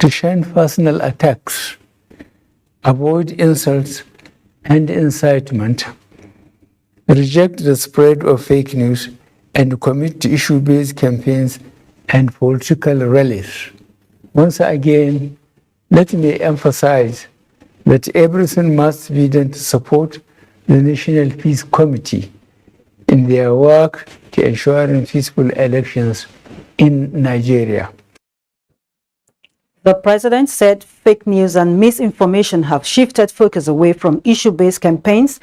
to shun personal attacks, avoid insults and incitement, reject the spread of fake news, and commit to issue-based campaigns and political rallies. Once again, let me emphasize that everything must be done to support the National Peace Committee in their work to ensure peaceful elections in Nigeria. The president said fake news and misinformation have shifted focus away from issue-based campaigns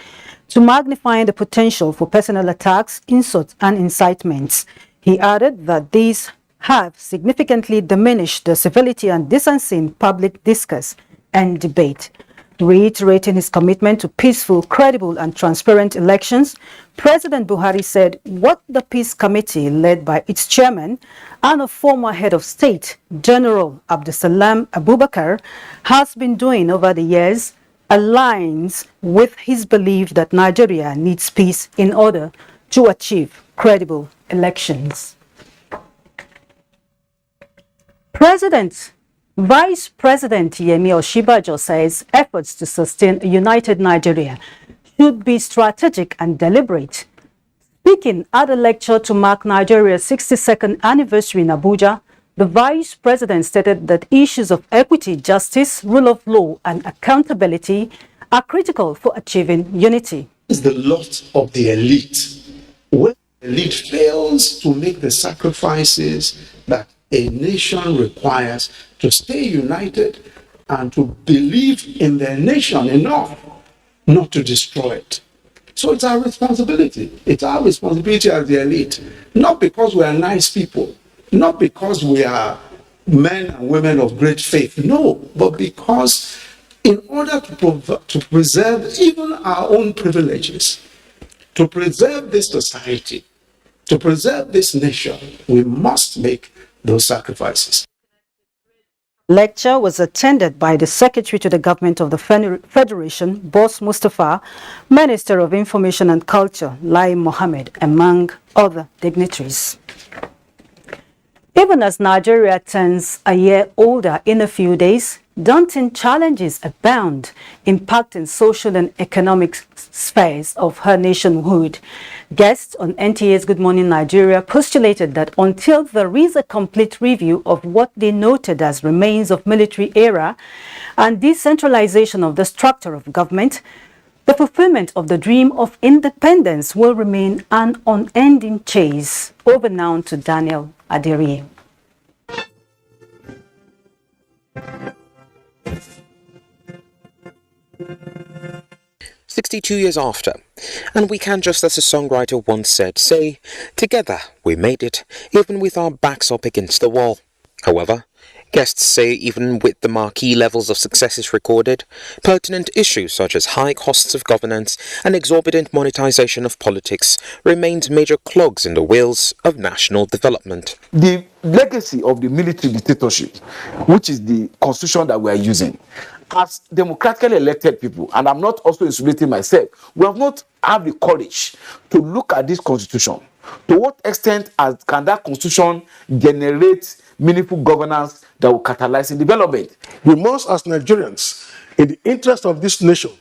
to magnifying the potential for personal attacks, insults, and incitements. He added that these have significantly diminished the civility and decency in public discourse and debate. Reiterating his commitment to peaceful, credible, and transparent elections, President Buhari said what the Peace Committee, led by its chairman and a former head of state, General Abdulsalam Abubakar, has been doing over the years aligns with his belief that Nigeria needs peace in order to achieve credible elections. Vice President Yemi Osinbajo says efforts to sustain a united Nigeria should be strategic and deliberate. Speaking at a lecture to mark Nigeria's 62nd anniversary in Abuja, the Vice President stated that issues of equity, justice, rule of law, and accountability are critical for achieving unity. It's the lot of the elite. When the elite fails to make the sacrifices that a nation requires to stay united and to believe in their nation enough not to destroy it. So it's our responsibility. It's our responsibility as the elite. Not because we are nice people, not because we are men and women of great faith, no, but because in order to preserve even our own privileges, to preserve this society, to preserve this nation, we must make those sacrifices. Lecture was attended by the Secretary to the Government of the Federation, Boss Mustafa, Minister of Information and Culture, Lai Mohammed, among other dignitaries. Even as Nigeria turns a year older in a few days, daunting challenges abound, impacting social and economic spheres of her nationhood. Guests on NTA's Good Morning Nigeria postulated that until there is a complete review of what they noted as remains of military era and decentralization of the structure of government, the fulfillment of the dream of independence will remain an unending chase. Over now to Daniel Aderiye. 62 years after, and we can, just as a songwriter once said, say, together we made it, even with our backs up against the wall. However, guests say even with the marquee levels of successes recorded, pertinent issues such as high costs of governance and exorbitant monetization of politics remained major clogs in the wheels of national development. The legacy of the military dictatorship, which is the constitution that we are using, as democratically elected people, and I'm not also insulating myself, we have not had the courage to look at this constitution. To what extent can that constitution generate meaningful governance that will catalyze in development? We must, as Nigerians, in the interest of this nation,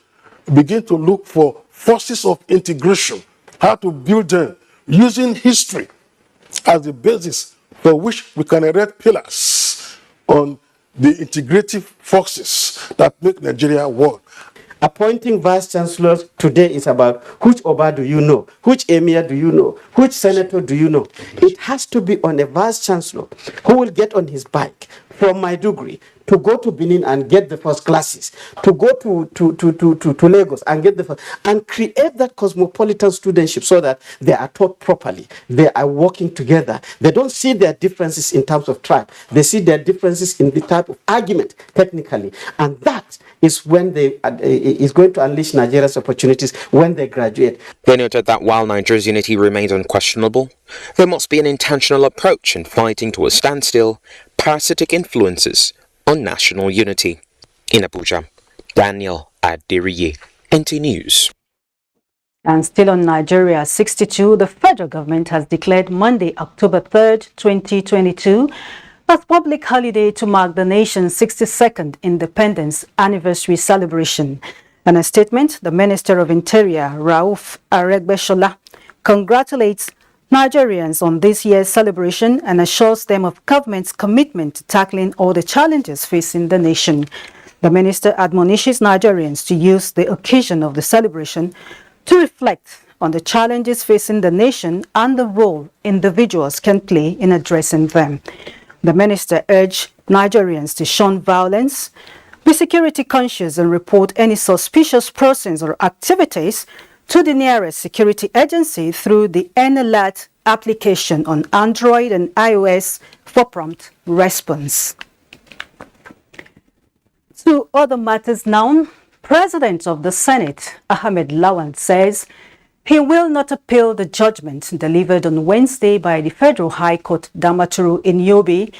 begin to look for forces of integration, how to build them, using history as the basis for which we can erect pillars on the integrative forces that make Nigeria one. Appointing vice chancellors today is about which Oba do you know, which emir do you know, which senator do you know. It has to be on a vice chancellor who will get on his bike from Maiduguri to go to Benin and get the first classes, to go to Lagos and get the first, and create that cosmopolitan studentship so that they are taught properly, they are working together. They don't see their differences in terms of tribe, they see their differences in the type of argument technically, and that is when they is going to unleash Nigeria's opportunities when they graduate. They noted that while Nigeria's unity remains unquestionable, there must be an intentional approach in fighting to a standstill parasitic influences on national unity. In Abuja, Daniel Aderiye, NT News. And still on Nigeria 62, the federal government has declared Monday, October 3rd, 2022, As public holiday to mark the nation's 62nd independence anniversary celebration. In a statement, the Minister of Interior, Rauf Aregbesola, congratulates Nigerians on this year's celebration and assures them of government's commitment to tackling all the challenges facing the nation. The minister admonishes Nigerians to use the occasion of the celebration to reflect on the challenges facing the nation and the role individuals can play in addressing them. The minister urged Nigerians to shun violence, be security conscious and report any suspicious persons or activities to the nearest security agency through the N-Alert application on Android and iOS for prompt response. To other matters now, President of the Senate, Ahmed Lawan, says he will not appeal the judgment delivered on Wednesday by the Federal High Court Damaturu in Yobe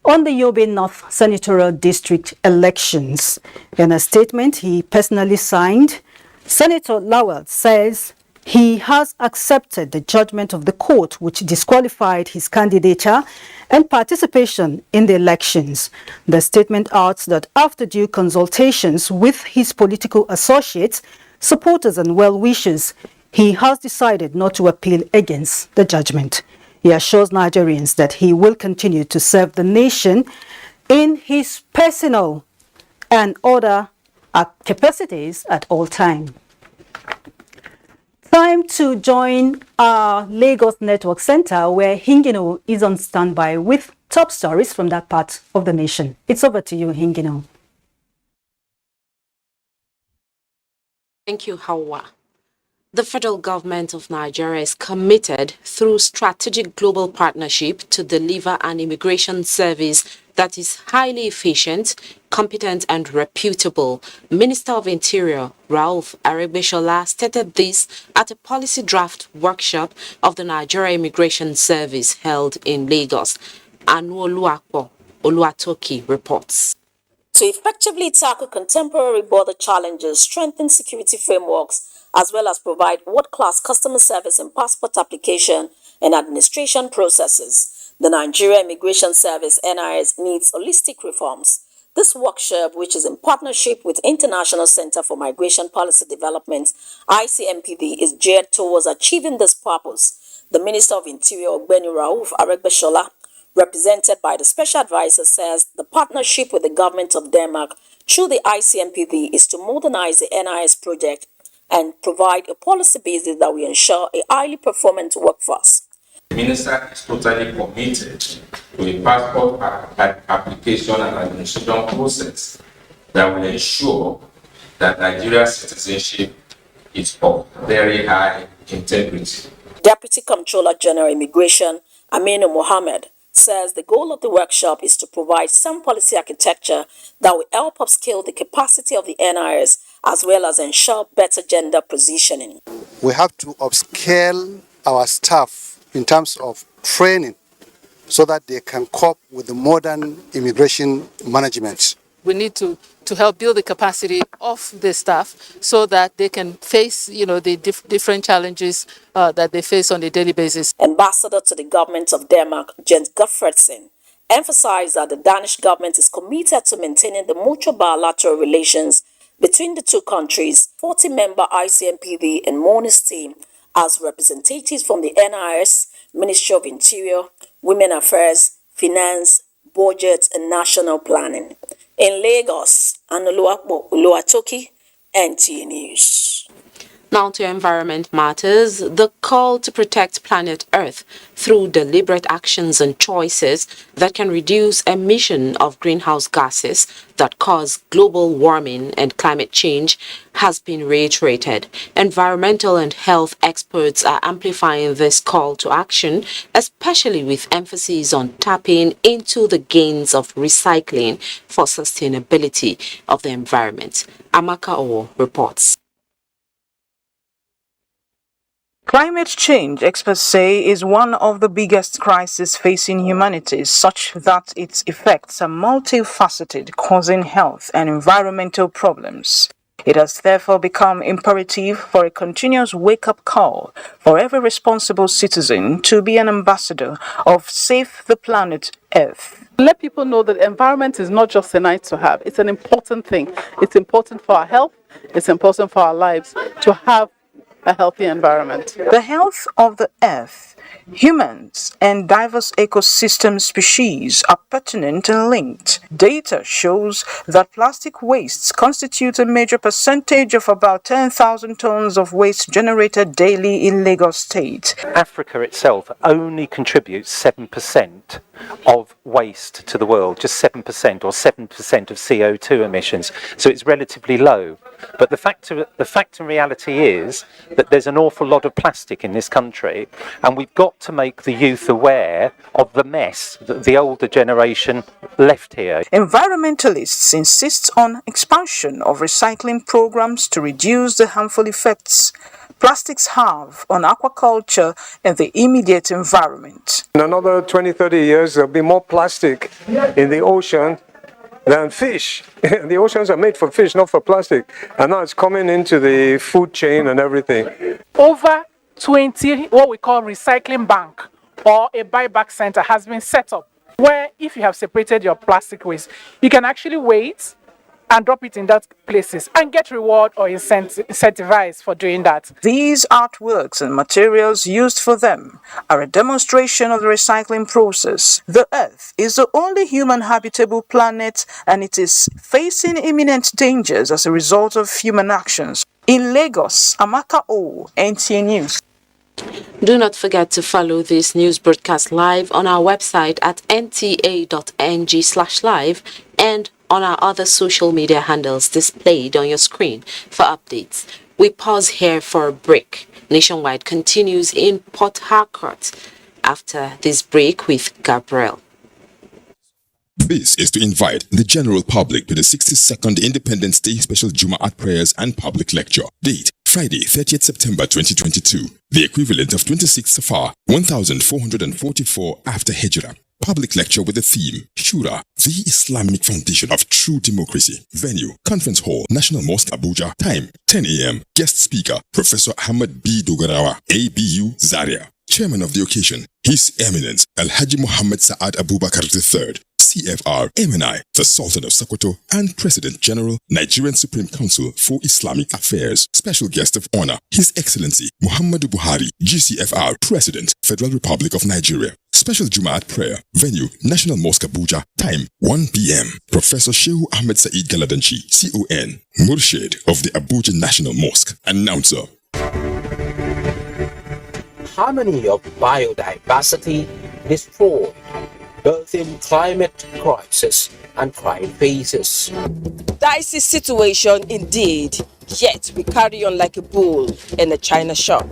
on the Yobe North Senatorial District elections. In a statement he personally signed, Senator Lawal says he has accepted the judgment of the court which disqualified his candidature and participation in the elections. The statement adds that after due consultations with his political associates, supporters and well-wishers, he has decided not to appeal against the judgment. He assures Nigerians that he will continue to serve the nation in his personal and other capacities at all times. Time to join our Lagos Network Center, where Hingino is on standby with top stories from that part of the nation. It's over to you, Hingino. Thank you, Hawa. The federal government of Nigeria is committed through strategic global partnership to deliver an immigration service that is highly efficient, competent and reputable. Minister of Interior Rauf Aregbesola stated this at a policy draft workshop of the Nigeria Immigration Service held in Lagos. Anu Oluwatoki reports. To effectively tackle contemporary border challenges, strengthen security frameworks, as well as provide world-class customer service and passport application and administration processes, the Nigeria Immigration Service (NIS) needs holistic reforms. This workshop, which is in partnership with International Center for Migration Policy Development (ICMPD), is geared towards achieving this purpose. The Minister of Interior, Ogbeni Rauf Aregbesola, represented by the Special Advisor, says the partnership with the government of Denmark through the ICMPD is to modernize the NIS project and provide a policy basis that will ensure a highly performant workforce. The Minister is totally committed to a passport application and administration process that will ensure that Nigeria's citizenship is of very high integrity. Deputy Comptroller General Immigration Aminu Mohammed says the goal of the workshop is to provide some policy architecture that will help upscale the capacity of the NIS as well as ensure better gender positioning. We have to upscale our staff in terms of training so that they can cope with the modern immigration management. We need to help build the capacity of the staff so that they can face, the different challenges that they face on a daily basis. Ambassador to the government of Denmark, Jens Gottfredsen, emphasized that the Danish government is committed to maintaining the mutual bilateral relations between the two countries. 40-member ICMPD and MONIS team as representatives from the NIS, Ministry of Interior, Women Affairs, Finance, Budget and National Planning. In Lagos, Anu Oluwatoki, NTA News. Now to environment matters, the call to protect planet Earth through deliberate actions and choices that can reduce emission of greenhouse gases that cause global warming and climate change has been reiterated. Environmental and health experts are amplifying this call to action, especially with emphasis on tapping into the gains of recycling for sustainability of the environment. Amaka Owo reports. Climate change, experts say, is one of the biggest crises facing humanity, such that its effects are multifaceted, causing health and environmental problems. It has therefore become imperative for a continuous wake-up call for every responsible citizen to be an ambassador of Save the Planet earth. Let people know that environment is not just a nice to have, it's an important thing. It's important for our health, it's important for our lives to have a healthy environment. The health of the earth, humans, and diverse ecosystem species are pertinent and linked. Data shows that plastic wastes constitute a major percentage of about 10,000 tons of waste generated daily in Lagos State. Africa itself only contributes 7% of waste to the world, just 7% or 7% of CO2 emissions. So it's relatively low. But the fact and reality is that there's an awful lot of plastic in this country, and we've got to make the youth aware of the mess that the older generation left here. Environmentalists insist on expansion of recycling programs to reduce the harmful effects plastics have on aquaculture and the immediate environment. In another 20-30 years, there'll be more plastic in the ocean than fish. The oceans are made for fish, not for plastic. And now it's coming into the food chain and everything. Over 20, what we call recycling bank or a buyback center has been set up, where if you have separated your plastic waste, you can actually wait and drop it in that places and get reward or incentivized for doing that. These artworks and materials used for them are a demonstration of the recycling process. The Earth is the only human habitable planet, and it is facing imminent dangers as a result of human actions. In Lagos, Amaka O, NTA News. Do not forget to follow this news broadcast live on our website at nta.ng/live and on our other social media handles displayed on your screen for updates. We pause here for a break. Nationwide continues in Port Harcourt after this break with Gabriel. This is to invite the general public to the 62nd Independence Day Special Jum'at Prayers and Public Lecture. Date, Friday, 30th September 2022. The equivalent of 26 Safar, 1444 after Hijrah. Public lecture with the theme, Shura, the Islamic Foundation of True Democracy. Venue, Conference Hall, National Mosque, Abuja. Time, 10 a.m. Guest speaker, Professor Ahmad B. Dogarawa, ABU, Zaria. Chairman of the occasion, His Eminence, Al-Haji Muhammad Sa'ad Abubakar III, CFR, MNI, the Sultan of Sokoto, and President General, Nigerian Supreme Council for Islamic Affairs. Special guest of honor, His Excellency Muhammadu Buhari, GCFR, President, Federal Republic of Nigeria. Special Jum'at prayer. Venue, National Mosque, Abuja. Time, 1 p.m. Professor Shehu Ahmed Said Galadanchi, CON, Murshid of the Abuja National Mosque. Announcer. Harmony of biodiversity destroyed, birthing climate crisis and crime phases. Dicey situation indeed, yet we carry on like a bull in a china shop.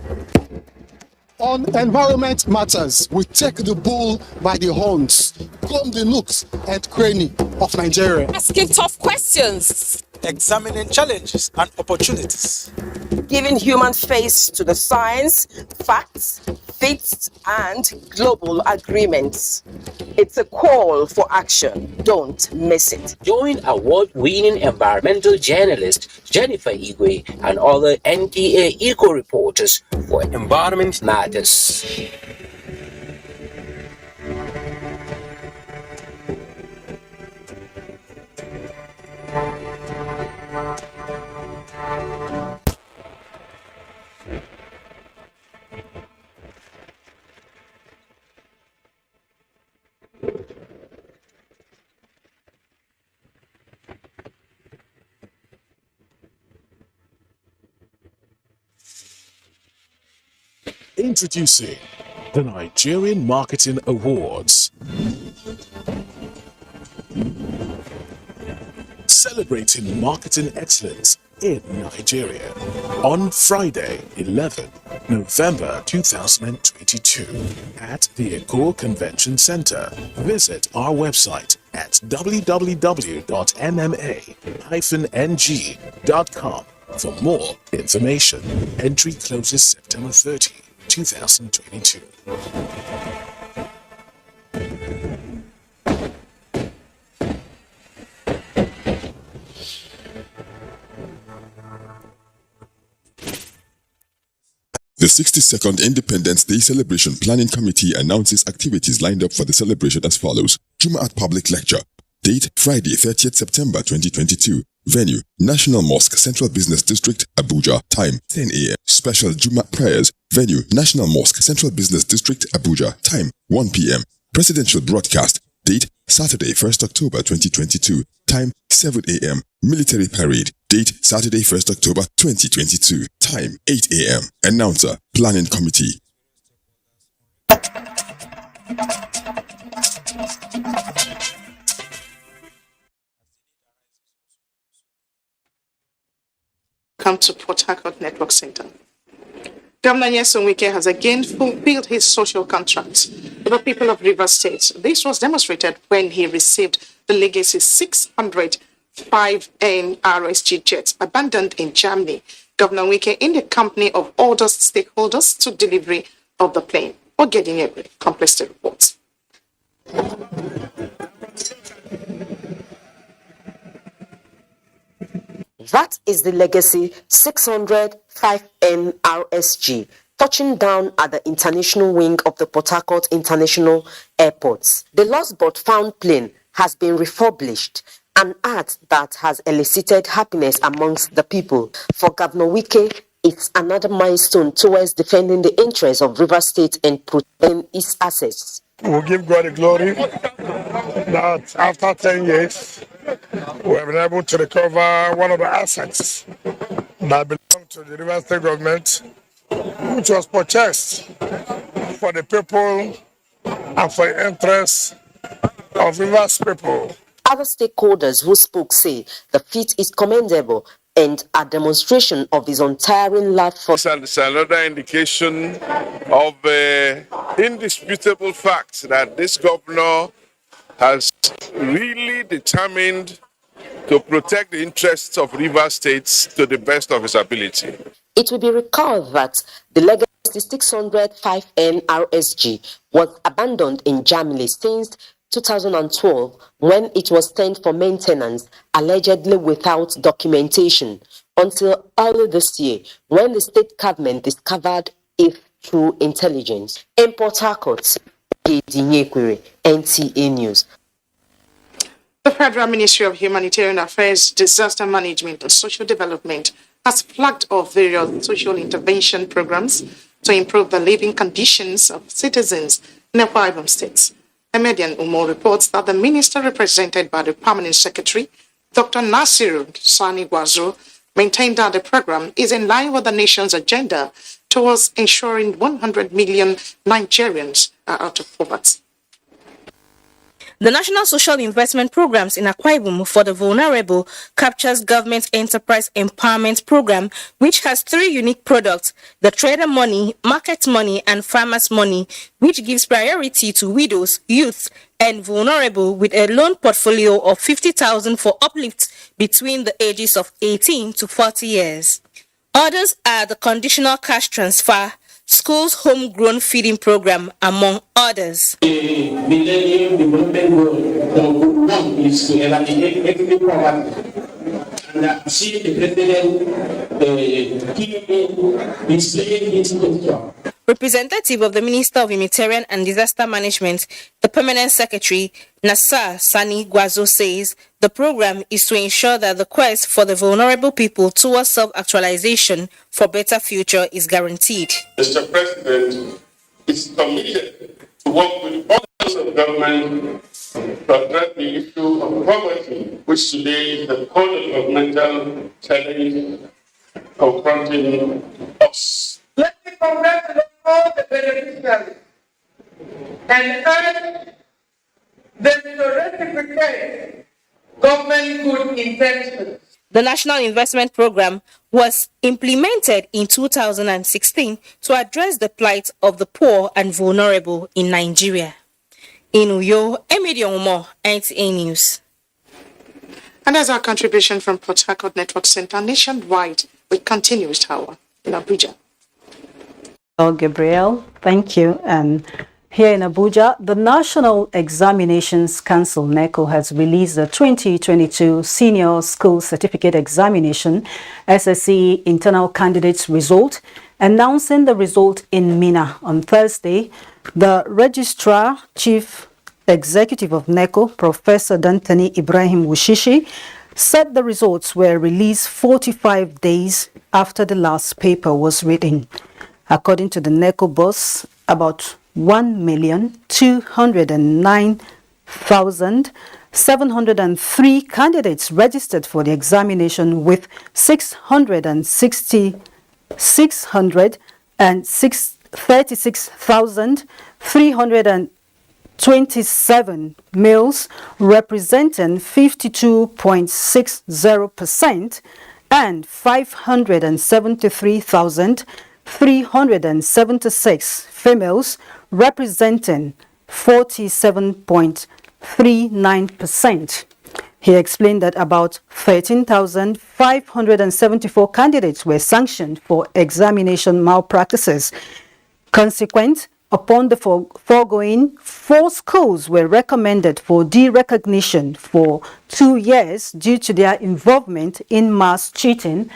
On environment matters, we take the bull by the horns, comb the nooks and cranny of Nigeria. Asking tough questions, examining challenges and opportunities, giving human face to the science, facts, faiths, and global agreements. It's a call for action. Don't miss it. Join award-winning environmental journalist Jennifer Igwe and other NTA eco reporters for Environment Matters. Introducing the Nigerian Marketing Awards. Celebrating marketing excellence in Nigeria on Friday, 11 November 2022 at the Eko Convention Center. Visit our website at www.nma-ng.com for more information. Entry closes September 30, 2022. The 62nd Independence Day Celebration Planning Committee announces activities lined up for the celebration as follows. Jumaat Public Lecture. Date Friday, 30th September 2022. Venue National Mosque, Central Business District, Abuja. Time 10 a.m. Special Jumaat prayers. Venue National Mosque, Central Business District, Abuja. Time 1 p.m. Presidential broadcast. Date Saturday, 1st October 2022. Time 7 a.m. Military parade. Date Saturday, 1st October 2022. Time 8 a.m. Announcer Planning Committee. Come to Port Harcourt Network Center. Governor Nyesom Wike has again fulfilled his social contract with the people of Rivers State. This was demonstrated when he received the legacy 605 NRSG jets abandoned in Germany. Governor Wike, in the company of other stakeholders, took delivery of the plane. Ogedinegwe completes the report. That is the legacy 605 NRSG, touching down at the international wing of the Port Harcourt International Airport. The lost but found plane has been refurbished, an act that has elicited happiness amongst the people. For Governor Wike, it's another milestone towards defending the interests of Rivers State and protecting its assets. We'll give God the glory that after 10 years, we have been able to recover one of the assets that belonged to the Rivers State government, which was purchased for the people and for the interests of Rivers people. Other stakeholders who spoke say the feat is commendable and a demonstration of his untiring love for. It's another indication of indisputable fact that this governor has really determined to protect the interests of Rivers State to the best of his ability. It will be recalled that the legacy 605 NRSG was abandoned in Germany since 2012 when it was sent for maintenance, allegedly without documentation, until early this year when the state government discovered it through intelligence. In Port Harcourt, NTA News. The Federal Ministry of Humanitarian Affairs, Disaster Management and Social Development has flagged off various social intervention programs to improve the living conditions of citizens in the 5 states. Emedian Umo reports that the minister, represented by the Permanent Secretary, Dr. Nasiru Sani Gwazo, maintained that the program is in line with the nation's agenda towards ensuring 100 million Nigerians are out of poverty. The National Social Investment Programs in Akwa Ibom for the Vulnerable captures Government Enterprise Empowerment Program, which has 3 unique products: the Trader Money, Market Money, and Farmers Money, which gives priority to widows, youth, and vulnerable with a loan portfolio of 50,000 for uplifts between the ages of 18 to 40 years. Others are the Conditional Cash Transfer, Schools Homegrown Feeding Program, among others. The Millennium Development Goal is to eradicate ethnic poverty. And see the president displaying his picture. Representative of the Minister of Humanitarian and Disaster Management, the Permanent Secretary, Nasir Sani Gwazo, says the program is to ensure that the quest for the vulnerable people towards self-actualization for better future is guaranteed. Mr. President is committed to work with all levels of government to address the issue of poverty, which today is the core governmental challenge confronting us. Let me congratulate all the beneficiaries and urge them to reciprocate government good intentions. The National Investment Program was implemented in 2016 to address the plight of the poor and vulnerable in Nigeria. In Uyo, Emedion Umo, NTA News. And as our contribution from Port Harcourt Network Center nationwide, we continue with Tower in Abuja. Well, Gabriel, thank you. And here in Abuja, the National Examinations Council, NECO, has released the 2022 Senior School Certificate Examination SSC Internal Candidates result, announcing the result in Mina on Thursday. The Registrar Chief executive of NECO, Professor Dantani Ibrahim Wushishi, said the results were released 45 days after the last paper was written. According to the NECO boss, about 1,209,703 candidates registered for the examination, with 636,327 males, representing 52.60%, and 573,376 females, representing 47.39%. He explained that about 13,574 candidates were sanctioned for examination malpractices. Consequent upon the foregoing, 4 schools were recommended for derecognition for 2 years due to their involvement in mass cheating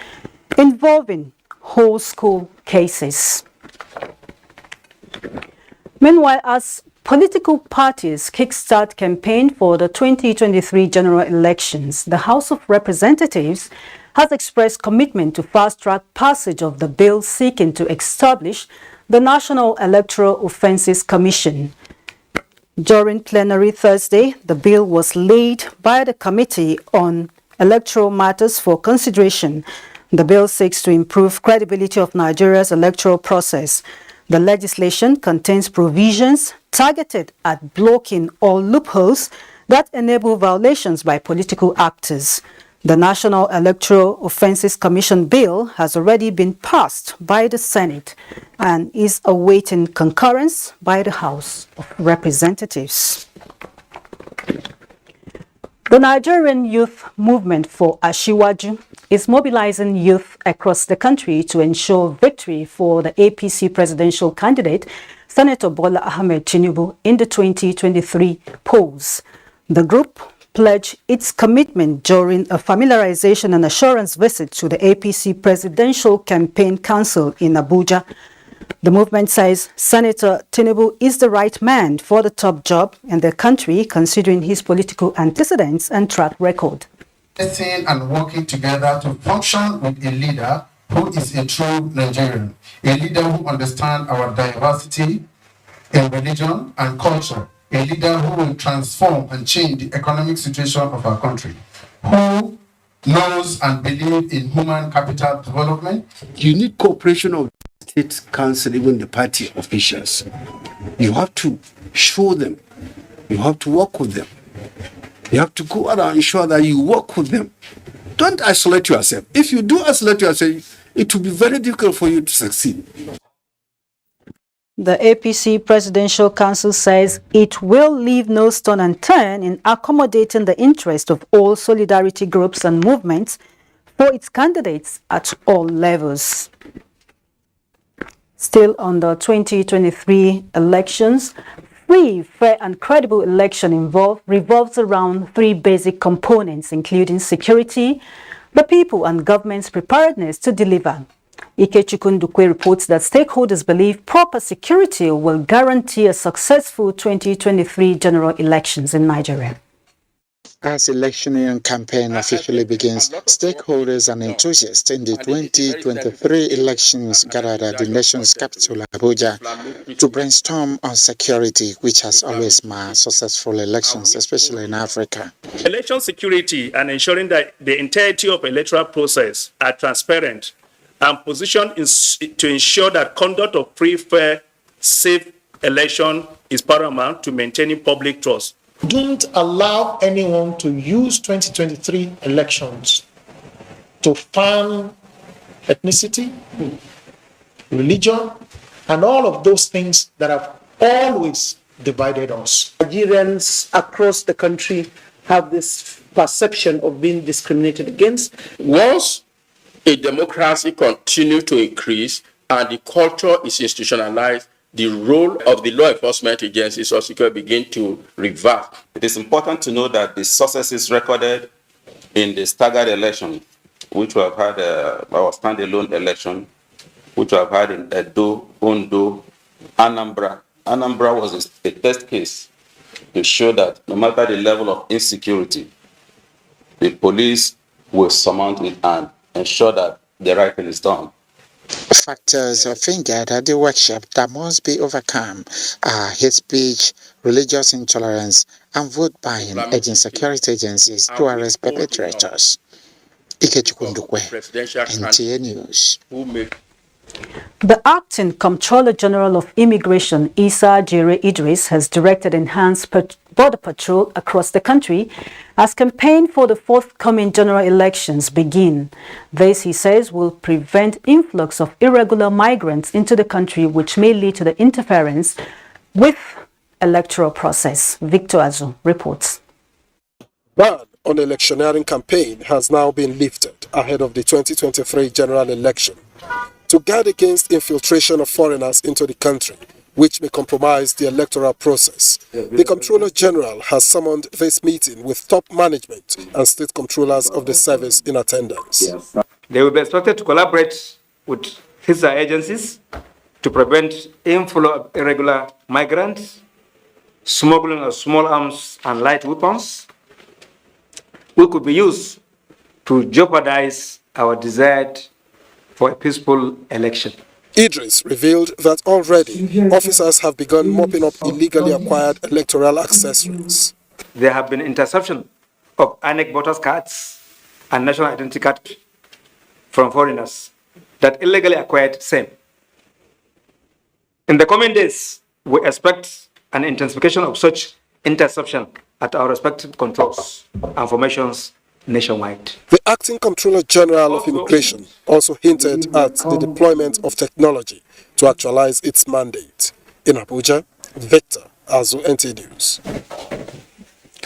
involving whole school cases. Meanwhile, as political parties kickstart campaign for the 2023 general elections, the House of Representatives has expressed commitment to fast-track passage of the bill seeking to establish the National Electoral Offences Commission. During plenary Thursday, the bill was laid by the Committee on Electoral Matters for consideration. The bill seeks to improve credibility of Nigeria's electoral process. The legislation contains provisions targeted at blocking all loopholes that enable violations by political actors. The National Electoral Offences Commission bill has already been passed by the Senate and is awaiting concurrence by the House of Representatives. The Nigerian Youth Movement for Ashiwaju is mobilizing youth across the country to ensure victory for the APC presidential candidate, Senator Bola Ahmed Tinubu, in the 2023 polls. The group pledged its commitment during a familiarization and assurance visit to the APC Presidential Campaign Council in Abuja. The movement says Senator Tinubu is the right man for the top job in the country, considering his political antecedents and track record. Listening and working together to function with a leader who is a true Nigerian, a leader who understands our diversity in religion and culture, a leader who will transform and change the economic situation of our country, who knows and believes in human capital development. You need cooperation of state council, even the party officials. You have to show them. You have to work with them. You have to go out and ensure that you work with them. Don't isolate yourself. If you do isolate yourself, it will be very difficult for you to succeed. The APC Presidential Council says it will leave no stone unturned in accommodating the interest of all solidarity groups and movements for its candidates at all levels. Still on the 2023 elections, free, fair and credible election revolves around 3 basic components, including security, the people and government's preparedness to deliver. Ikechukwu Ndukwe reports that stakeholders believe proper security will guarantee a successful 2023 general elections in Nigeria. As electioneering campaign officially begins, stakeholders and enthusiasts in the 2023 elections gathered at the nation's capital, Abuja, to brainstorm on security, which has always marked successful elections, especially in Africa. Election security and ensuring that the entirety of electoral process are transparent and positioned to ensure that conduct of free, fair, safe election is paramount to maintaining public trust. Don't allow anyone to use 2023 elections to fan ethnicity, religion, and all of those things that have always divided us. Nigerians across the country have this perception of being discriminated against. Once a democracy continues to increase and the culture is institutionalized, the role of the law enforcement agencies or security begin to reverse. It is important to know that the successes recorded in the staggered election, which we have had our standalone election, which we have had in Edo, Ondo, Anambra. Anambra was a test case to show that no matter the level of insecurity, the police will surmount it and ensure that the right thing is done. Factors fingered at the workshop that must be overcome are hate speech, religious intolerance, and vote buying, urging security agencies to arrest perpetrators. Ikechukundukwe, NTA News. The Acting Comptroller General of Immigration, Issa Jere Idris, has directed enhanced border patrol across the country as campaign for the forthcoming general elections begin. This, he says, will prevent influx of irregular migrants into the country, which may lead to the interference with electoral process. Victor Azu reports. Ban on the electioneering campaign has now been lifted ahead of the 2023 general election to guard against infiltration of foreigners into the country, which may compromise the electoral process. The Comptroller General has summoned this meeting with top management and state controllers of the service in attendance. They will be expected to collaborate with sister agencies to prevent inflow of irregular migrants, smuggling of small arms and light weapons, which could be used to jeopardize our desire for a peaceful election. Idris revealed that already officers have begun mopping up illegally acquired electoral accessories. There have been interception of INEC voters' cards and national identity cards from foreigners that illegally acquired same. In the coming days, we expect an intensification of such interception at our respective controls and formations nationwide. The Acting Comptroller General of Immigration also hinted at the deployment of technology to actualize its mandate. In Abuja, Victor Azu, NTA News.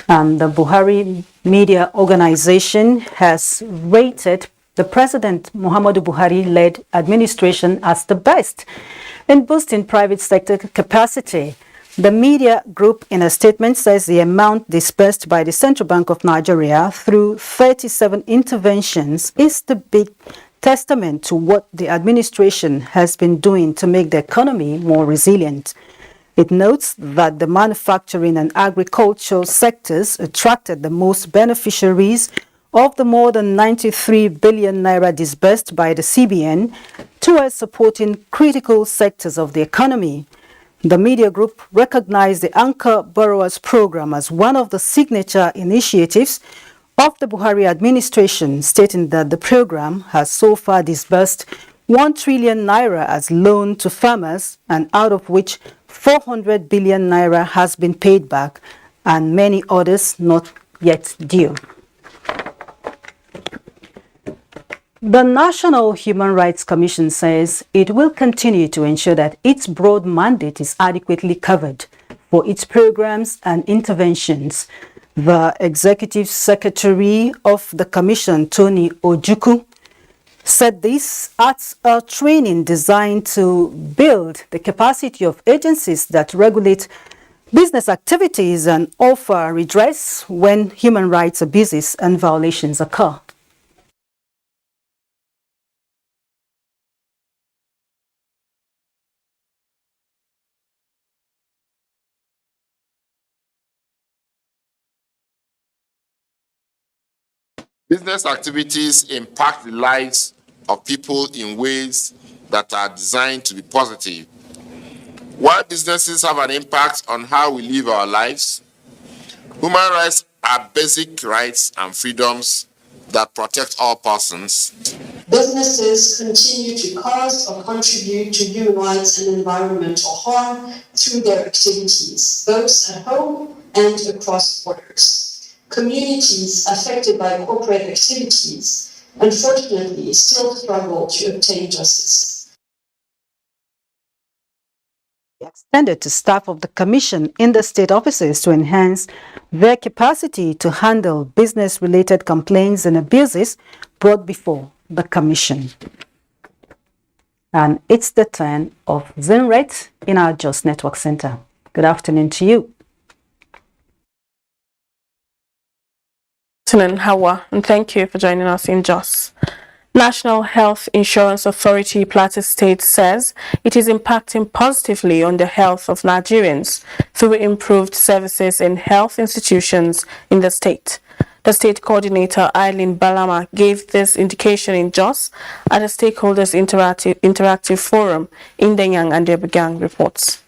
And the Buhari Media Organization has rated the President Muhammadu Buhari-led administration as the best in boosting private sector capacity. The media group, in a statement, says the amount disbursed by the Central Bank of Nigeria through 37 interventions is the big testament to what the administration has been doing to make the economy more resilient. It notes that the manufacturing and agricultural sectors attracted the most beneficiaries of the more than 93 billion naira disbursed by the CBN towards supporting critical sectors of the economy. The media group recognized the Anchor Borrowers Program as one of the signature initiatives of the Buhari administration, stating that the program has so far disbursed 1 trillion naira as loan to farmers, and out of which 400 billion naira has been paid back and many others not yet due. The National Human Rights Commission says it will continue to ensure that its broad mandate is adequately covered for its programs and interventions. The Executive Secretary of the Commission, Tony Ojukwu, said this at a training designed to build the capacity of agencies that regulate business activities and offer redress when human rights abuses and violations occur. Business activities impact the lives of people in ways that are designed to be positive. While businesses have an impact on how we live our lives, human rights are basic rights and freedoms that protect all persons. Businesses continue to cause or contribute to human rights and environmental harm through their activities, both at home and across borders. Communities affected by corporate activities, unfortunately, still struggle to obtain justice. Extended to staff of the Commission in the state offices to enhance their capacity to handle business-related complaints and abuses brought before the Commission. And it's the turn of Zenret in our Jos Network Center. Good afternoon to you. Good afternoon, Hawa, and thank you for joining us in Jos. National Health Insurance Authority Plateau State says it is impacting positively on the health of Nigerians through improved services in health institutions in the state. The state coordinator, Eileen Balama, gave this indication in Jos at the Stakeholders Interactive Forum in Denyang and Abuja reports.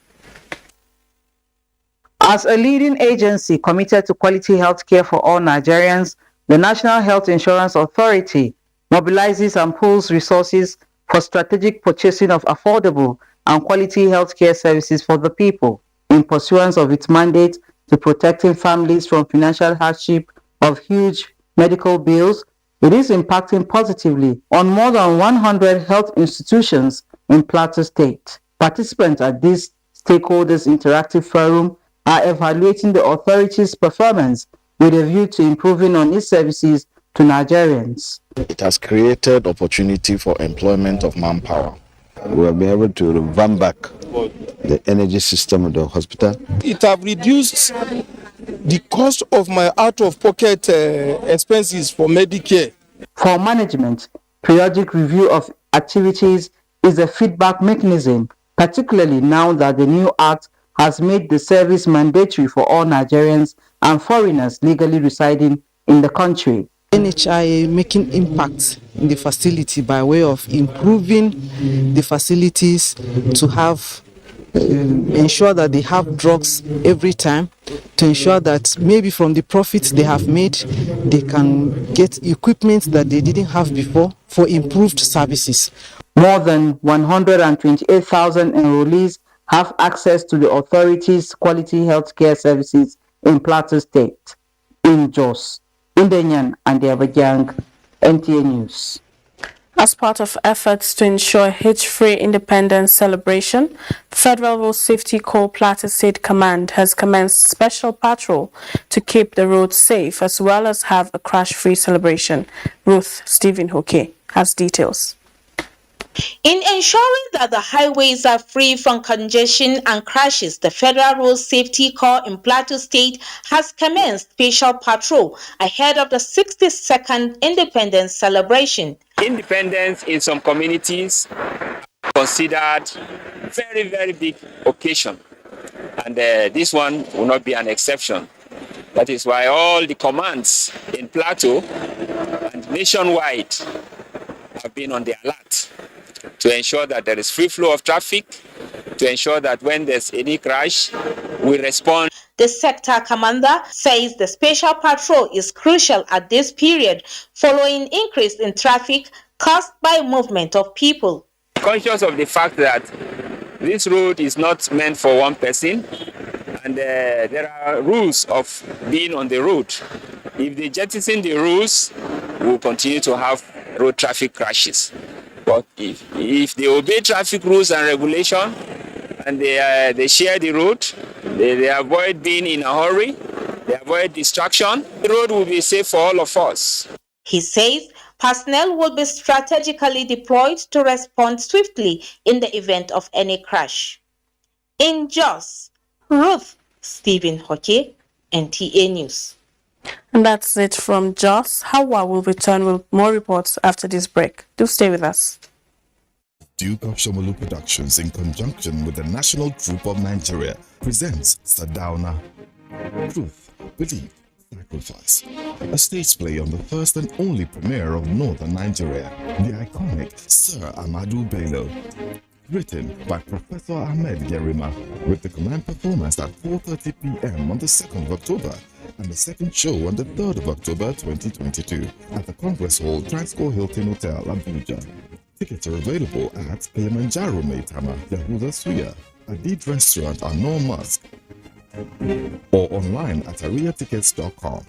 As a leading agency committed to quality healthcare for all Nigerians, the National Health Insurance Authority mobilizes and pools resources for strategic purchasing of affordable and quality healthcare services for the people in pursuance of its mandate to protecting families from financial hardship of huge medical bills. It is impacting positively on more than 100 health institutions in Plateau State. Participants at this Stakeholders Interactive Forum are evaluating the authority's performance with a view to improving on its services to Nigerians. It has created opportunity for employment of manpower. We will be able to revamp back the energy system of the hospital. It has reduced the cost of my out-of-pocket expenses for Medicare. For management, periodic review of activities is a feedback mechanism, particularly now that the new act has made the service mandatory for all Nigerians and foreigners legally residing in the country. NHI making impact in the facility by way of improving the facilities to have ensure that they have drugs every time, to ensure that maybe from the profits they have made, they can get equipment that they didn't have before for improved services. More than 128,000 enrollees have access to the authority's quality healthcare services in Plateau State, in Jos, in Denyang and Abuja. NTA News. As part of efforts to ensure hitch-free independence celebration, Federal Road Safety Corps Plateau State Command has commenced special patrol to keep the roads safe as well as have a crash-free celebration. Ruth Stephen Hoke has details. In ensuring that the highways are free from congestion and crashes, the Federal Road Safety Corps in Plateau State has commenced special patrol ahead of the 62nd Independence celebration. Independence in some communities considered very, very big occasion, and this one will not be an exception. That is why all the commands in Plateau and nationwide have been on the alert to ensure that there is free flow of traffic, to ensure that when there's any crash, we respond. The sector commander says the special patrol is crucial at this period following increase in traffic caused by movement of people. Conscious of the fact that this road is not meant for one person, and there are rules of being on the road. If they jettison the rules, we'll continue to have road traffic crashes. But if they obey traffic rules and regulation, and they share the road, they avoid being in a hurry, they avoid distraction, the road will be safe for all of us. He says personnel will be strategically deployed to respond swiftly in the event of any crash. In Jos, Ruth Stephen Hoke, NTA News. And that's it from Jos. Hawa will return with more reports after this break. Do stay with us. Duke of Shomolu Productions, in conjunction with the National Group of Nigeria, presents Sadauna, Truth, Belief, Sacrifice, a stage play on the first and only premiere of Northern Nigeria, the iconic Sir Amadu Bello. Written by Professor Ahmed Yerima, with the command performance at 4:30 p.m. on the 2nd of October and the second show on the 3rd of October 2022 at the Congress Hall, Transcorp Hilton Hotel, Abuja. Tickets are available at Kilimanjaro Maitama, Yahuda Suya, Adid Restaurant and No Mosque, or online at ariatickets.com.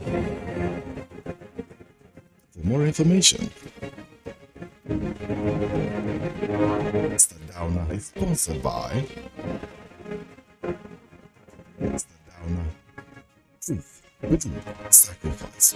For more information, Stadauna is sponsored by Stadauna, Truth, Belief, Sacrifice.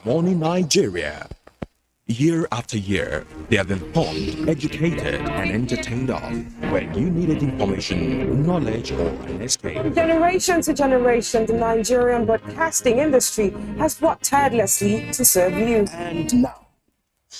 Morning Nigeria. Year after year, they have been informed, educated, and entertained on. When you needed information, knowledge, or an escape. Generation to generation, the Nigerian broadcasting industry has worked tirelessly to serve you. And now,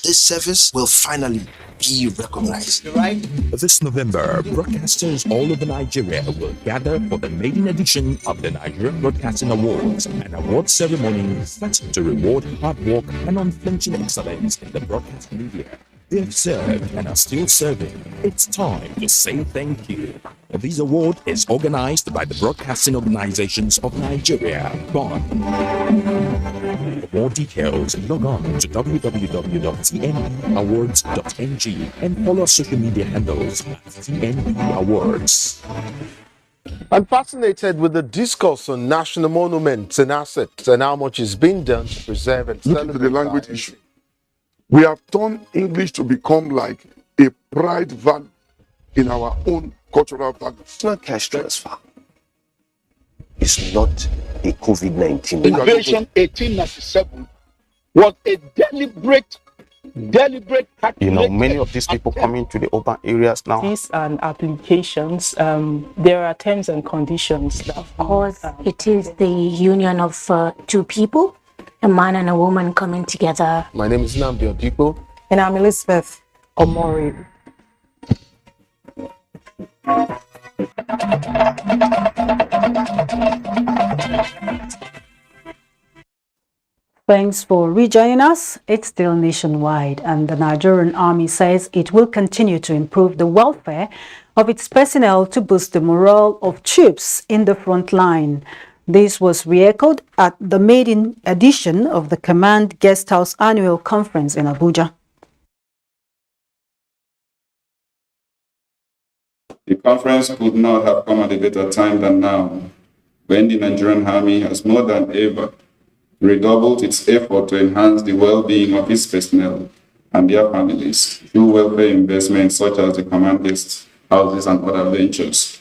this service will finally be recognized. Right? This November, broadcasters all over Nigeria will gather for the maiden edition of the Nigerian Broadcasting Awards, an award ceremony set to reward hard work and unflinching excellence in the broadcast media. They have served and are still serving. It's time to say thank you. This award is organized by the Broadcasting Organizations of Nigeria, BON. For more details, log on to www.tnawards.ng and follow our social media handles at TNB Awards. I'm fascinated with the discourse on national monuments and assets and how much is being done to preserve and celebrate. Look at the language issue. We have turned English to become like a pride value in our own cultural values. It's not cash transfer. It's not a COVID-19. Invasion 1897 was a deliberate. You know, many of these people come into the urban areas now. These and applications, there are terms and conditions. Of course, it is the union of two people, a man and a woman coming together. My name is Nambi Odipo. And I'm Elizabeth Omori. Thanks for rejoining us. It's still nationwide, and the Nigerian Army says it will continue to improve the welfare of its personnel to boost the morale of troops in the front line. This was re-echoed at the maiden edition of the Command Guest House Annual Conference in Abuja. The conference could not have come at a better time than now, when the Nigerian Army has more than ever redoubled its effort to enhance the well-being of its personnel and their families through welfare investments such as the command guest houses and other ventures.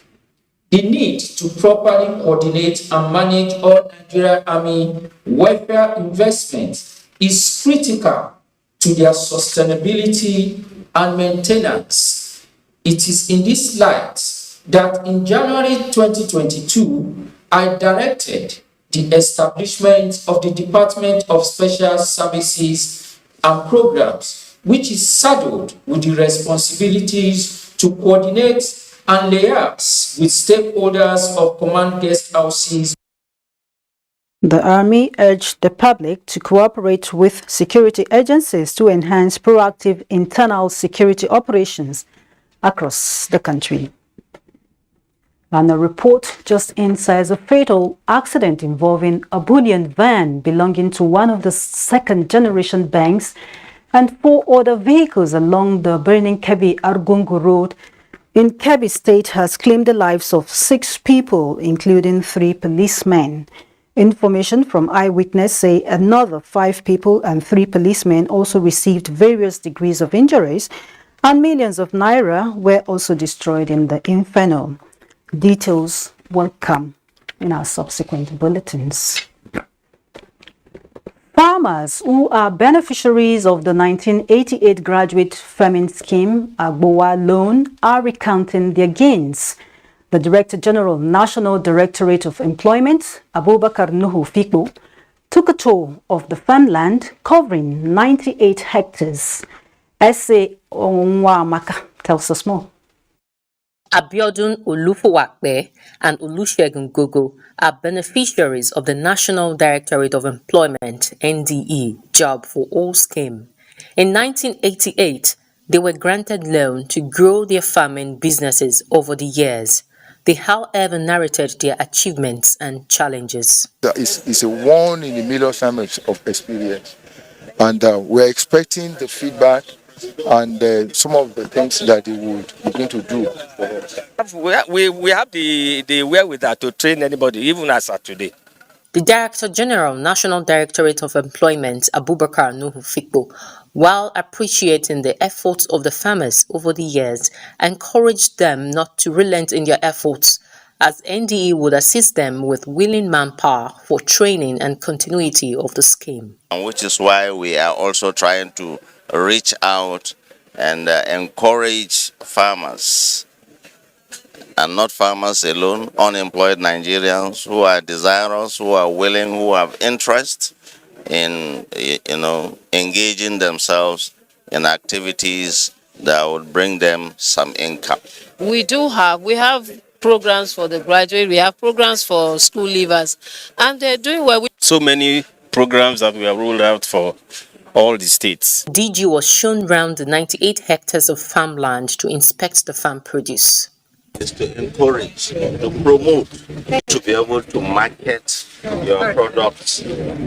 The need to properly coordinate and manage all Nigerian Army welfare investments is critical to their sustainability and maintenance. It is in this light that in January 2022, I directed the establishment of the Department of Special Services and Programs, which is saddled with the responsibilities to coordinate and liaise with stakeholders of command guest houses. The Army urged the public to cooperate with security agencies to enhance proactive internal security operations across the country. And a report just inside a fatal accident involving a bullion van belonging to one of the second-generation banks and 4 other vehicles along the burning Kebbi-Argungu Road in Kebbi State has claimed the lives of 6 people, including 3 policemen. Information from eyewitness say another 5 people and 3 policemen also received various degrees of injuries, and millions of naira were also destroyed in the inferno. Details will come in our subsequent bulletins. Farmers who are beneficiaries of the 1988 Graduate Farming Scheme Agbowa loan are recounting their gains. The Director General, National Directorate of Employment, Abubakar Nuhu Fikpo, took a tour of the farmland covering 98 hectares. S.A. Onwamaka tells us more. Abiodun Olufuwakpe and Olusegun Gogo are beneficiaries of the National Directorate of Employment (NDE) Job for All scheme. In 1988, they were granted loan to grow their farming businesses over the years. They, however, narrated their achievements and challenges. It's a one-in-a-million time of experience, and we're expecting the feedback and some of the things that they would begin to do for us. We have the wherewithal to train anybody, even as of today. The Director General, National Directorate of Employment, Abubakar Nuhu Fikpo, while appreciating the efforts of the farmers over the years, encouraged them not to relent in their efforts as NDE would assist them with willing manpower for training and continuity of the scheme. Which is why we are also trying to reach out and encourage farmers, and not farmers alone, unemployed Nigerians who are desirous, who are willing, who have interest in, engaging themselves in activities that would bring them some income. We have programs for the graduate, we have programs for school leavers, and they're doing well. So many programs that we have rolled out for all the states. DG was shown round the 98 hectares of farmland to inspect the farm produce. Is to encourage, to promote, to be able to market your products.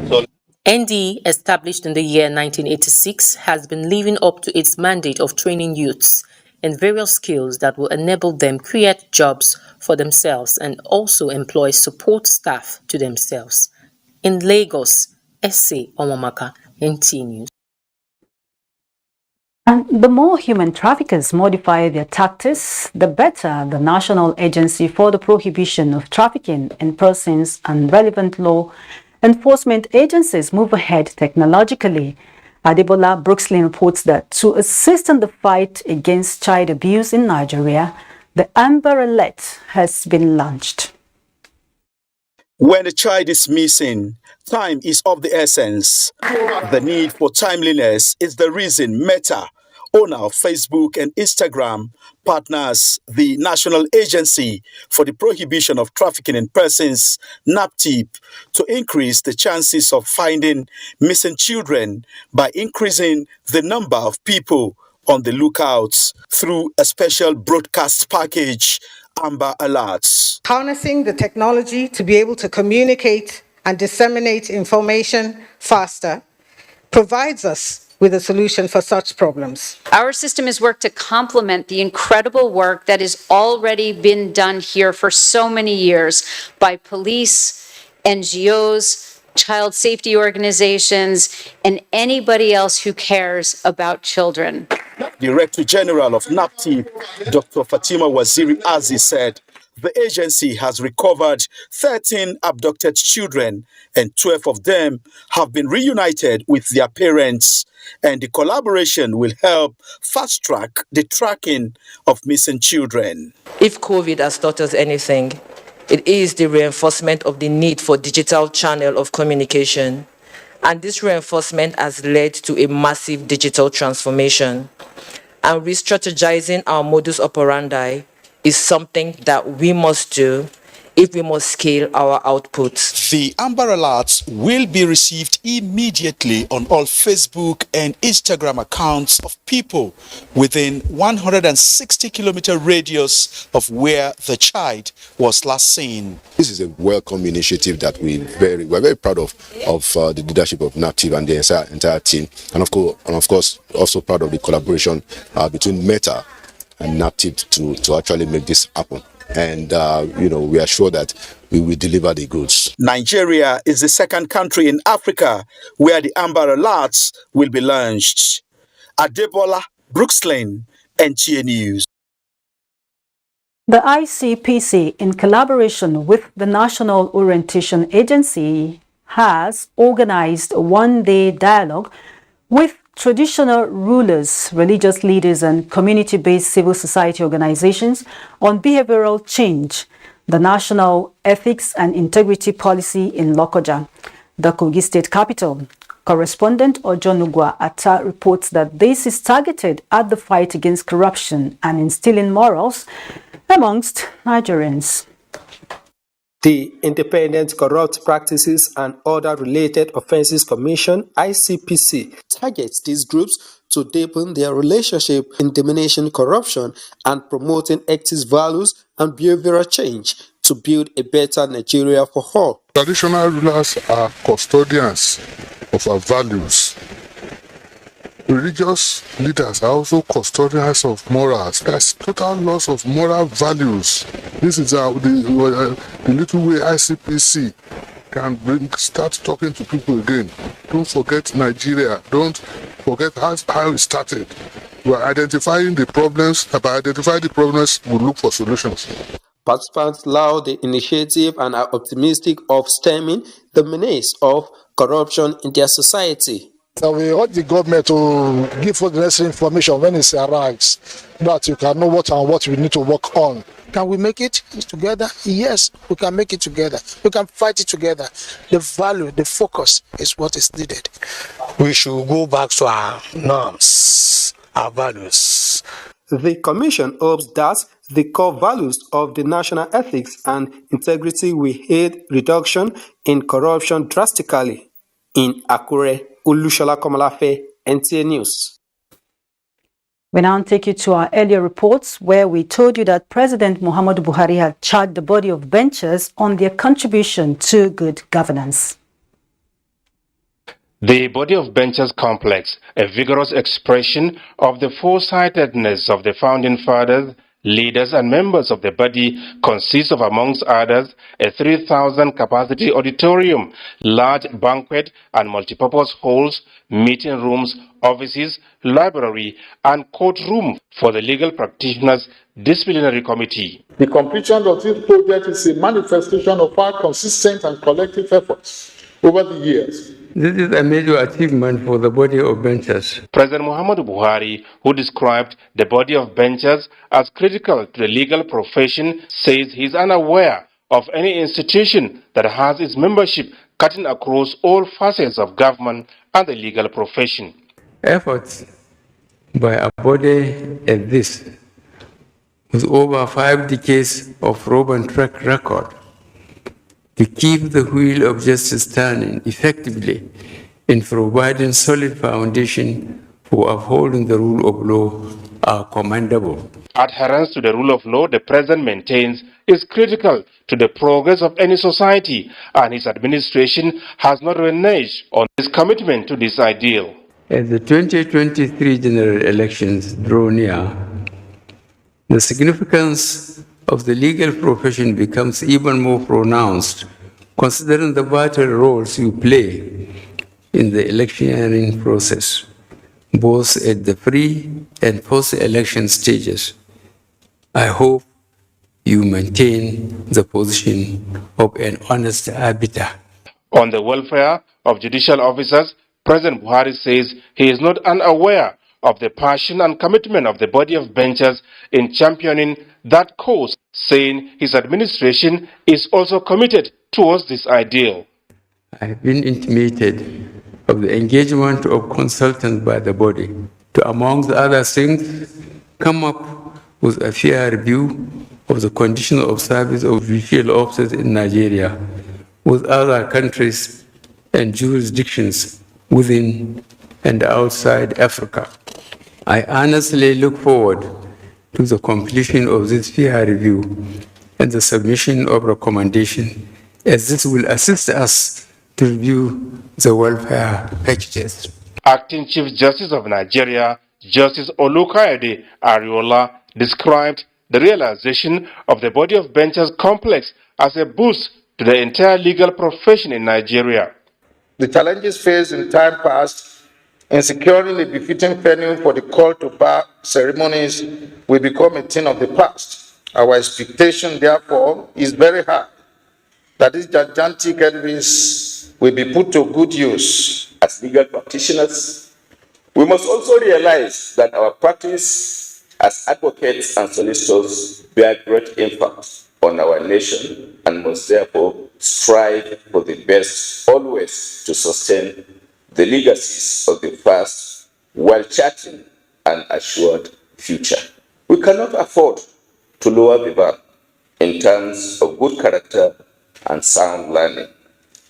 So NDE, established in the year 1986, has been living up to its mandate of training youths in various skills that will enable them create jobs for themselves and also employ support staff to themselves. In Lagos, S.A. Omamaka, NTA News. And the more human traffickers modify their tactics, the better the National Agency for the Prohibition of Trafficking in Persons and relevant law enforcement agencies move ahead technologically. Adebola Brooksley reports that to assist in the fight against child abuse in Nigeria, the Amber Alert has been launched. When a child is missing, time is of the essence. The need for timeliness is the reason Meta, owner of Facebook and Instagram, partners the National Agency for the Prohibition of Trafficking in Persons, NAPTIP, to increase the chances of finding missing children by increasing the number of people on the lookouts through a special broadcast package, Amber Alerts. Harnessing the technology to be able to communicate and disseminate information faster provides us with a solution for such problems. Our system has worked to complement the incredible work that has already been done here for so many years by police, NGOs, child safety organizations, and anybody else who cares about children. Director General of NAPTIP, Dr. Fatima Waziri Aziz, said the agency has recovered 13 abducted children and 12 of them have been reunited with their parents, and the collaboration will help fast-track the tracking of missing children. If COVID has taught us anything, it is the reinforcement of the need for digital channel of communication. And this reinforcement has led to a massive digital transformation. And re-strategizing our modus operandi is something that we must do if we must scale our outputs. The Amber Alerts will be received immediately on all Facebook and Instagram accounts of people within 160-kilometer radius of where the child was last seen. This is a welcome initiative that we're very proud of the leadership of NAPTIP and the entire team, and of course also proud of the collaboration between Meta and NAPTIP to actually make this happen. And we are sure that we will deliver the goods. Nigeria is the second country in Africa where the Amber Alerts will be launched. Adebola Brooksley, NTA News. The ICPC, in collaboration with the National Orientation Agency, has organized a one-day dialogue with traditional rulers, religious leaders, and community-based civil society organizations on behavioral change, the national ethics and integrity policy in Lokoja, the Kogi state capital. Correspondent Ojonugwa Atta reports that this is targeted at the fight against corruption and instilling morals amongst Nigerians. The Independent Corrupt Practices and Other Related Offences Commission, ICPC, targets these groups to deepen their relationship in diminishing corruption and promoting ethics values and behavioral change to build a better Nigeria for all. Traditional rulers are custodians of our values. Religious leaders are also custodians of morals. There's total loss of moral values. This is the little way ICPC can start talking to people again. Don't forget Nigeria. Don't forget how it started. We're identifying the problems. By identifying the problems, we look for solutions. Participants laud the initiative and are optimistic of stemming the menace of corruption in their society. So we want the government to give us the necessary information when it arrives, that you can know what we need to work on. Can we make it together? Yes, we can make it together. We can fight it together. The value, the focus is what is needed. We should go back to our norms, our values. The Commission hopes that the core values of the national ethics and integrity will aid reduction in corruption drastically. In Akure, Olushola Komalafe, NTA News. We now take you to our earlier reports where we told you that President Muhammadu Buhari had charged the body of benchers on their contribution to good governance. The body of benchers complex, a vigorous expression of the foresightedness of the founding fathers, leaders and members of the body, consists of, amongst others, a 3,000 capacity auditorium, large banquet and multipurpose halls, meeting rooms, offices, library and courtroom for the legal practitioners disciplinary committee. The completion of this project is a manifestation of our consistent and collective efforts over the years. This is a major achievement for the body of benchers. President Muhammadu Buhari, who described the body of benchers as critical to the legal profession, says he is unaware of any institution that has its membership cutting across all facets of government and the legal profession. Efforts by a body as this, with over 5 decades of proven track record, to keep the wheel of justice turning effectively in providing solid foundation for upholding the rule of law are commendable. Adherence to the rule of law, the President maintains, is critical to the progress of any society, and his administration has not reneged on his commitment to this ideal. As the 2023 general elections draw near, the significance of the legal profession becomes even more pronounced, considering the vital roles you play in the electioneering process, both at the pre and post-election stages. I hope you maintain the position of an honest arbiter. On the welfare of judicial officers, President Buhari says he is not unaware of the passion and commitment of the body of benchers in championing that cause, saying his administration is also committed towards this ideal. I have been intimated of the engagement of consultants by the body to, among other things, come up with a fair review of the condition of service of judicial officers in Nigeria with other countries and jurisdictions within and outside Africa. I honestly look forward to the completion of this fair review and the submission of recommendations, as this will assist us to review the welfare packages. Acting Chief Justice of Nigeria, Justice Olukayode Ariola, described the realization of the body of benchers complex as a boost to the entire legal profession in Nigeria. The challenges faced in time past in securing a befitting venue for the call to bar ceremonies will become a thing of the past. Our expectation, therefore, is very high that these gigantic edifice will be put to good use. As legal practitioners, we must also realize that our practice as advocates and solicitors bear great impact on our nation and must therefore strive for the best always to sustain the legacies of the past while charting an assured future. We cannot afford to lower the bar in terms of good character and sound learning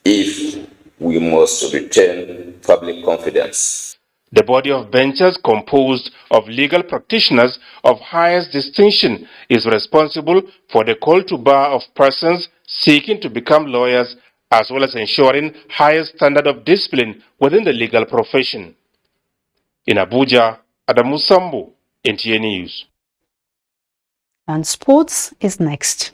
if we must retain public confidence. The body of benchers, composed of legal practitioners of highest distinction, is responsible for the call to bar of persons seeking to become lawyers, as well as ensuring highest standard of discipline within the legal profession. In Abuja, Adamu Sambo, NTA News. And sports is next.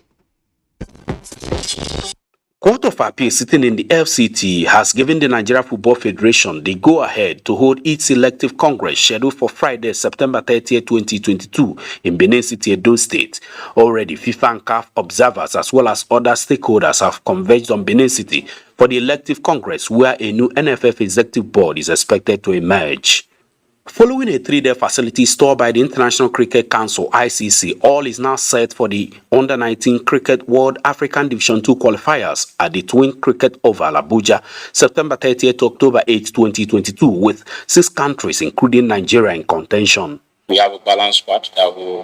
Court of Appeal sitting in the FCT has given the Nigeria Football Federation the go-ahead to hold its elective congress scheduled for Friday, September 30, 2022 in Benin City, Edo State. Already, FIFA and CAF observers as well as other stakeholders have converged on Benin City for the elective congress where a new NFF executive board is expected to emerge. Following a 3-day facility stored by the International Cricket Council (ICC), all is now set for the Under-19 Cricket World African Division 2 qualifiers at the Twin Cricket Oval, Abuja, September 30th to October 8, 2022, with 6 countries, including Nigeria, in contention. We have a balanced squad that will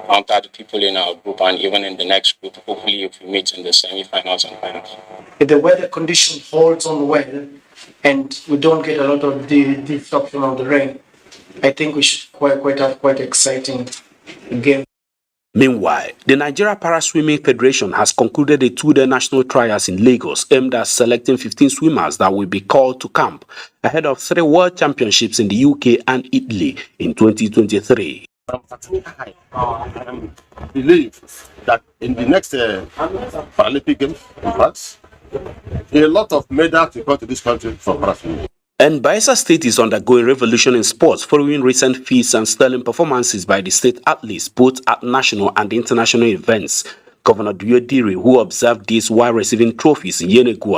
counter the people in our group and even in the next group, hopefully if we meet in the semi-finals and finals. If the weather condition holds on well and we don't get a lot of the disruption of the rain, I think we should have quite exciting game. Meanwhile, the Nigeria Para-Swimming Federation has concluded the 2-day national trials in Lagos aimed at selecting 15 swimmers that will be called to camp ahead of 3 World Championships in the UK and Italy in 2023. I believe that in the next Paralympic Games, a lot of medals will come to this country from para-swimming. And Bayelsa State is undergoing revolution in sports following recent feats and sterling performances by the state athletes both at national and international events. Governor Duyo Diri, who observed this while receiving trophies in Yenegua,